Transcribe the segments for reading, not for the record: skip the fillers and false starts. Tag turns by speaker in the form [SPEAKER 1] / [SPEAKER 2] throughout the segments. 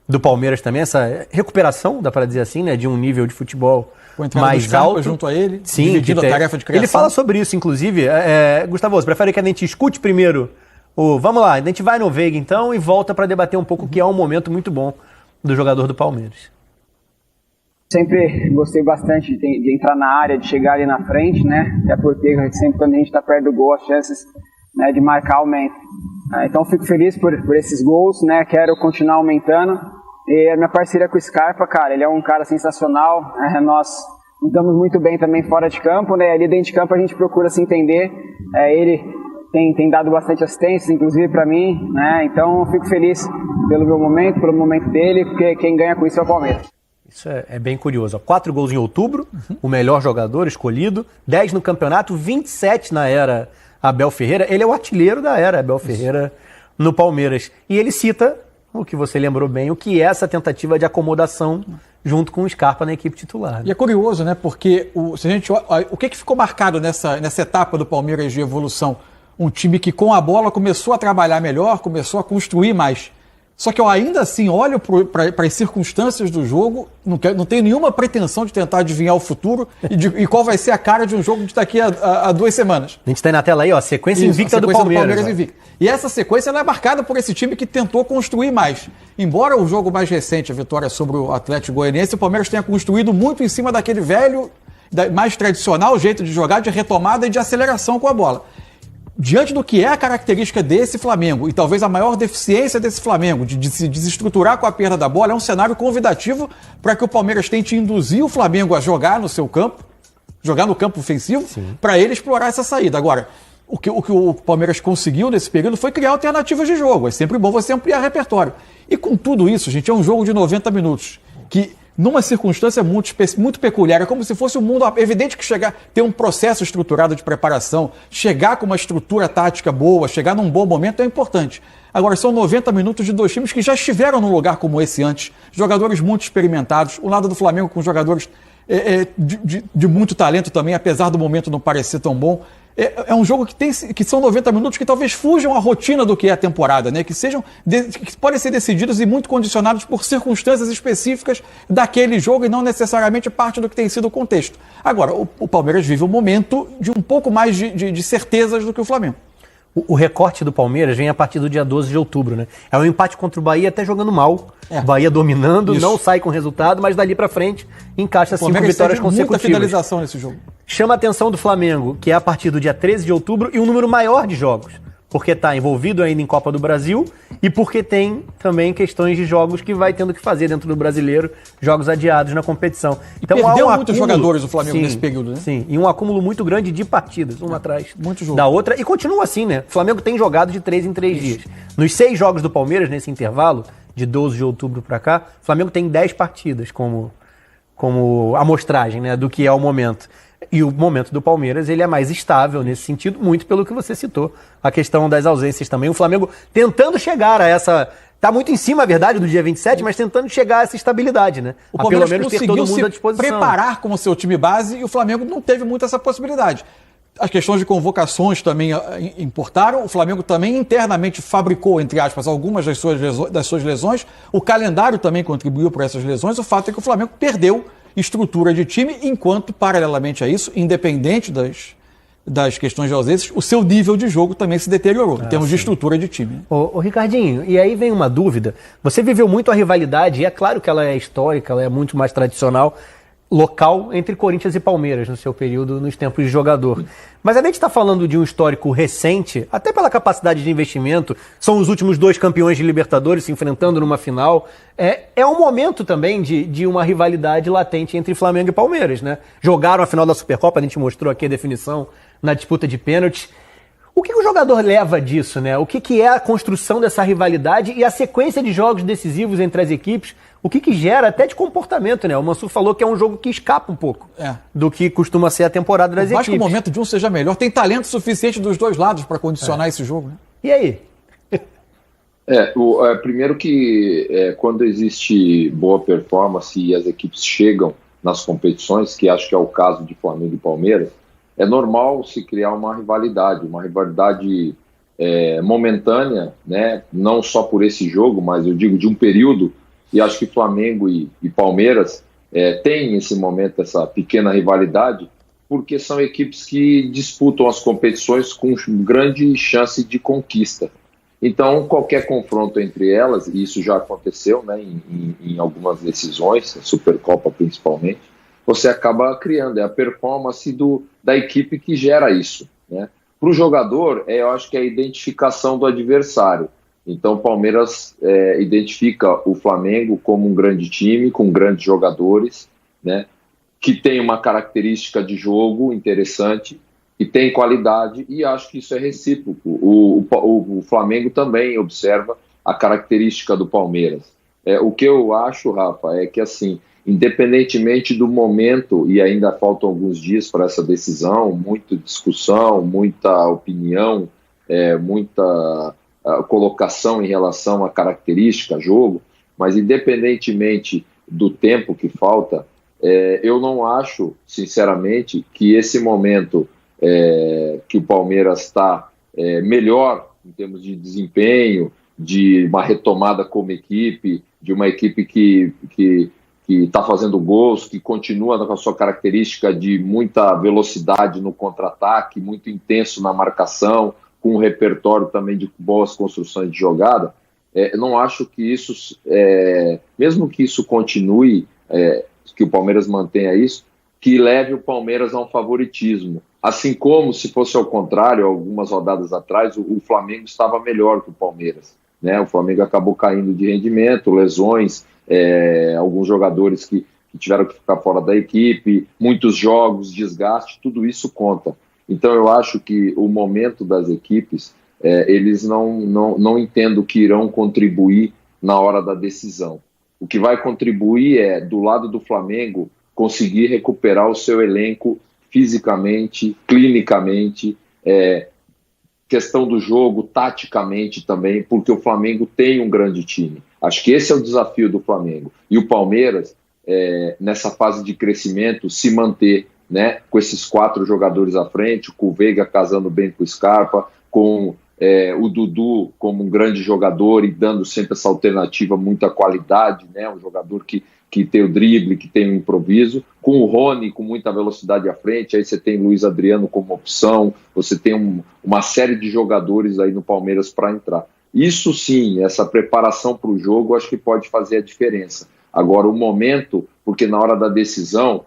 [SPEAKER 1] do Palmeiras também, essa recuperação, dá para dizer assim, né, de um nível de futebol mais alto.
[SPEAKER 2] Junto a ele,
[SPEAKER 1] sim,
[SPEAKER 2] dividindo a tarefa de criação.
[SPEAKER 1] Ele fala sobre isso, inclusive. Gustavo, você prefere que a gente escute primeiro vamos lá, a gente vai no Veiga então e volta para debater um pouco, que é um momento muito bom do jogador do Palmeiras.
[SPEAKER 3] Sempre gostei bastante de entrar na área, de chegar ali na frente, né? Até porque sempre quando a gente está perto do gol, as chances, né, de marcar aumentam. Então fico feliz por esses gols, né? Quero continuar aumentando. E a minha parceria com o Scarpa, cara, ele é um cara sensacional. Nós estamos muito bem também fora de campo, né? Ali dentro de campo a gente procura se entender. Ele tem dado bastante assistência, inclusive para mim, né? Então fico feliz pelo meu momento, pelo momento dele, porque quem ganha com isso é o Palmeiras.
[SPEAKER 1] Isso é bem curioso. 4 gols em outubro, o melhor jogador escolhido, 10 no campeonato, 27 na era Abel Ferreira. Ele é o artilheiro da era Abel Ferreira no Palmeiras. E ele cita, o que você lembrou bem, o que é essa tentativa de acomodação junto com o Scarpa na equipe titular.
[SPEAKER 2] E é curioso, né? Porque o que ficou marcado nessa etapa do Palmeiras de evolução? Um time que com a bola começou a trabalhar melhor, começou a construir mais. Só que eu ainda assim olho para as circunstâncias do jogo, não tenho nenhuma pretensão de tentar adivinhar o futuro e qual vai ser a cara de um jogo de daqui a 2 semanas.
[SPEAKER 1] A gente tem na tela aí, ó, sequência invicta do Palmeiras.
[SPEAKER 2] Invicta. E essa sequência ela é marcada por esse time que tentou construir mais. Embora o jogo mais recente, a vitória sobre o Atlético Goianiense, o Palmeiras tenha construído muito em cima daquele velho, mais tradicional jeito de jogar, de retomada e de aceleração com a bola. Diante do que é a característica desse Flamengo, e talvez a maior deficiência desse Flamengo, de se desestruturar com a perda da bola, é um cenário convidativo para que o Palmeiras tente induzir o Flamengo a jogar no seu campo, jogar no campo ofensivo, para ele explorar essa saída. Agora, o que o Palmeiras conseguiu nesse período foi criar alternativas de jogo. É sempre bom você ampliar repertório. E com tudo isso, gente, é um jogo de 90 minutos, que numa circunstância muito peculiar, é como se fosse um mundo... É evidente que ter um processo estruturado de preparação, chegar com uma estrutura tática boa, chegar num bom momento é importante. Agora, são 90 minutos de 2 times que já estiveram num lugar como esse antes, jogadores muito experimentados, o lado do Flamengo com jogadores de muito talento também, apesar do momento não parecer tão bom. É um jogo que são 90 minutos que talvez fujam a rotina do que é a temporada, né? Que podem ser decididos e muito condicionados por circunstâncias específicas daquele jogo e não necessariamente parte do que tem sido o contexto. Agora, o Palmeiras vive um momento de um pouco mais de certezas do que o Flamengo.
[SPEAKER 1] O recorte do Palmeiras vem a partir do dia 12 de outubro, né? É um empate contra o Bahia até jogando mal. O Bahia dominando, não sai com resultado, mas dali pra frente encaixa 5 vitórias consecutivas.
[SPEAKER 2] Muita finalização nesse jogo.
[SPEAKER 1] Chama a atenção do Flamengo, que é a partir do dia 13 de outubro e um número maior de jogos. Porque está envolvido ainda em Copa do Brasil e porque tem também questões de jogos que vai tendo que fazer dentro do Brasileiro, jogos adiados na competição.
[SPEAKER 2] Então, perdeu muitos jogadores o Flamengo nesse período, né?
[SPEAKER 1] Sim, e um acúmulo muito grande de partidas, uma atrás da outra. E continua assim, né? O Flamengo tem jogado de 3 em 3 dias. Nos 6 jogos do Palmeiras, nesse intervalo, de 12 de outubro para cá, o Flamengo tem 10 partidas como amostragem, né, do que é o momento. E o momento do Palmeiras, ele é mais estável nesse sentido, muito pelo que você citou, a questão das ausências também. O Flamengo tentando chegar a essa... Está muito em cima, a verdade, do dia 27, mas tentando chegar a essa estabilidade, né?
[SPEAKER 2] O Palmeiras pelo menos ter todo mundo à disposição. Preparar como seu time base e o Flamengo não teve muito essa possibilidade. As questões de convocações também importaram. O Flamengo também internamente fabricou, entre aspas, algumas das suas lesões. O calendário também contribuiu para essas lesões. O fato é que o Flamengo perdeu estrutura de time, enquanto, paralelamente a isso, independente das questões de ausências, o seu nível de jogo também se deteriorou, em termos de estrutura de time.
[SPEAKER 1] Ô Ricardinho, e aí vem uma dúvida. Você viveu muito a rivalidade, e é claro que ela é histórica, ela é muito mais tradicional, local entre Corinthians e Palmeiras no seu período, nos tempos de jogador. Mas a gente está falando de um histórico recente, até pela capacidade de investimento, são os últimos 2 campeões de Libertadores se enfrentando numa final. É um momento também de uma rivalidade latente entre Flamengo e Palmeiras, né? Jogaram a final da Supercopa, a gente mostrou aqui a definição na disputa de pênaltis. O que o jogador leva disso, né? O que é a construção dessa rivalidade e a sequência de jogos decisivos entre as equipes? O que gera até de comportamento, né? O Mansur falou que é um jogo que escapa um pouco do que costuma ser a temporada das equipes.
[SPEAKER 2] Acho que o momento de um seja melhor. Tem talento suficiente dos dois lados para condicionar esse jogo, né?
[SPEAKER 1] E aí?
[SPEAKER 4] Primeiro que quando existe boa performance e as equipes chegam nas competições, que acho que é o caso de Flamengo e Palmeiras, é normal se criar uma rivalidade momentânea, né? Não só por esse jogo, mas eu digo de um período E acho que Flamengo e Palmeiras têm nesse momento essa pequena rivalidade, porque são equipes que disputam as competições com grande chance de conquista. Então, qualquer confronto entre elas, e isso já aconteceu, né, em algumas decisões, a Supercopa principalmente, você acaba criando, é a performance da equipe que gera isso, né? Para o jogador, eu acho que é a identificação do adversário. Então, o Palmeiras identifica o Flamengo como um grande time, com grandes jogadores, né, que tem uma característica de jogo interessante, que tem qualidade, e acho que isso é recíproco. O Flamengo também observa a característica do Palmeiras. O que eu acho, Rafa, é que, assim, independentemente do momento, e ainda faltam alguns dias para essa decisão, muita discussão, muita opinião, muita colocação em relação à característica, jogo, mas independentemente do tempo que falta, eu não acho, sinceramente, que esse momento que o Palmeiras está melhor em termos de desempenho, de uma retomada como equipe, de uma equipe que está fazendo gols, que continua com a sua característica de muita velocidade no contra-ataque, muito intenso na marcação, com um repertório também de boas construções de jogada. Eu não acho que isso, mesmo que isso continue, que o Palmeiras mantenha isso, que leve o Palmeiras a um favoritismo. Assim como, se fosse ao contrário, algumas rodadas atrás, o Flamengo estava melhor que o Palmeiras, né? O Flamengo acabou caindo de rendimento, lesões, alguns jogadores que tiveram que ficar fora da equipe, muitos jogos, desgaste, tudo isso conta. Então eu acho que o momento das equipes, eles não entendo que irão contribuir na hora da decisão. O que vai contribuir do lado do Flamengo, conseguir recuperar o seu elenco fisicamente, clinicamente, questão do jogo, taticamente também, porque o Flamengo tem um grande time. Acho que esse é o desafio do Flamengo. E o Palmeiras, nessa fase de crescimento, se manter, né, com esses 4 jogadores à frente, com o Veiga casando bem com o Scarpa, com o Dudu como um grande jogador e dando sempre essa alternativa, muita qualidade, né, um jogador que tem o drible, que tem o improviso, com o Rony com muita velocidade à frente, aí você tem Luiz Adriano como opção, você tem uma série de jogadores aí no Palmeiras para entrar. Isso sim, essa preparação para o jogo, acho que pode fazer a diferença. Agora, o momento, porque na hora da decisão,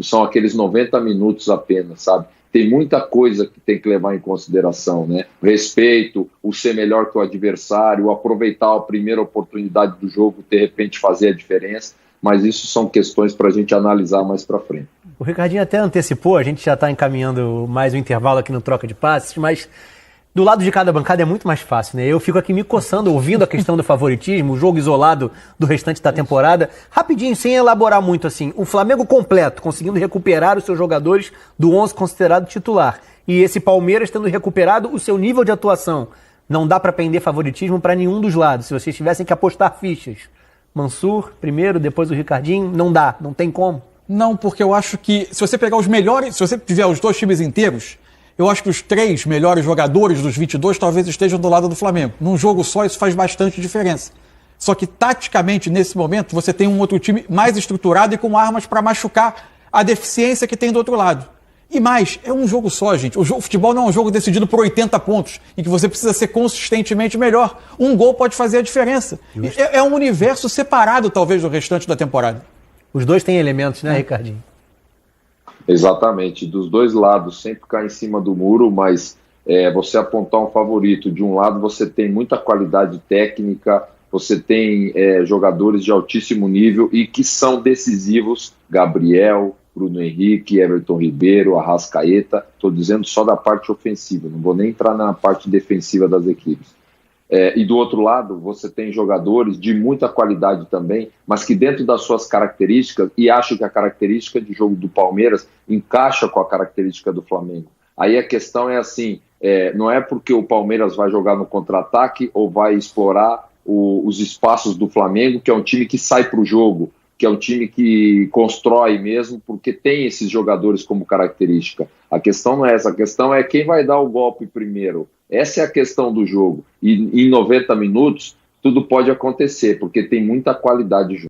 [SPEAKER 4] são aqueles 90 minutos apenas, sabe? Tem muita coisa que tem que levar em consideração, né? O respeito, o ser melhor que o adversário, o aproveitar a primeira oportunidade do jogo, de repente fazer a diferença, mas isso são questões para a gente analisar mais para frente.
[SPEAKER 1] O Ricardinho até antecipou, a gente já está encaminhando mais um intervalo aqui no Troca de Passes, mas do lado de cada bancada é muito mais fácil, né? Eu fico aqui me coçando, ouvindo a questão do favoritismo, o jogo isolado do restante da temporada. Rapidinho, sem elaborar muito assim, o Flamengo completo, conseguindo recuperar os seus jogadores do 11 considerado titular. E esse Palmeiras tendo recuperado o seu nível de atuação. Não dá para pender favoritismo para nenhum dos lados. Se vocês tivessem que apostar fichas, Mansur primeiro, depois o Ricardinho, não dá, não tem como.
[SPEAKER 2] Não, porque eu acho que se você pegar os melhores, se você tiver os 2 times inteiros, eu acho que os 3 melhores jogadores dos 22 talvez estejam do lado do Flamengo. Num jogo só, isso faz bastante diferença. Só que, taticamente, nesse momento, você tem um outro time mais estruturado e com armas para machucar a deficiência que tem do outro lado. E mais, é um jogo só, gente. O futebol não é um jogo decidido por 80 pontos, em que você precisa ser consistentemente melhor. Um gol pode fazer a diferença. É um universo separado, talvez, do restante da temporada.
[SPEAKER 1] Os dois têm elementos, né, Ricardinho?
[SPEAKER 4] Exatamente, dos dois lados, sempre ficar em cima do muro, mas você apontar um favorito. De um lado você tem muita qualidade técnica, você tem jogadores de altíssimo nível e que são decisivos, Gabriel, Bruno Henrique, Everton Ribeiro, Arrascaeta, estou dizendo só da parte ofensiva, não vou nem entrar na parte defensiva das equipes. E do outro lado, você tem jogadores de muita qualidade também, mas que dentro das suas características, e acho que a característica de jogo do Palmeiras encaixa com a característica do Flamengo. Aí a questão é assim, não é porque o Palmeiras vai jogar no contra-ataque ou vai explorar os espaços do Flamengo, que é um time que sai para o jogo, que é um time que constrói mesmo, porque tem esses jogadores como característica. A questão não é essa, a questão é quem vai dar o golpe primeiro. Essa é a questão do jogo. E em 90 minutos, tudo pode acontecer, porque tem muita qualidade junto.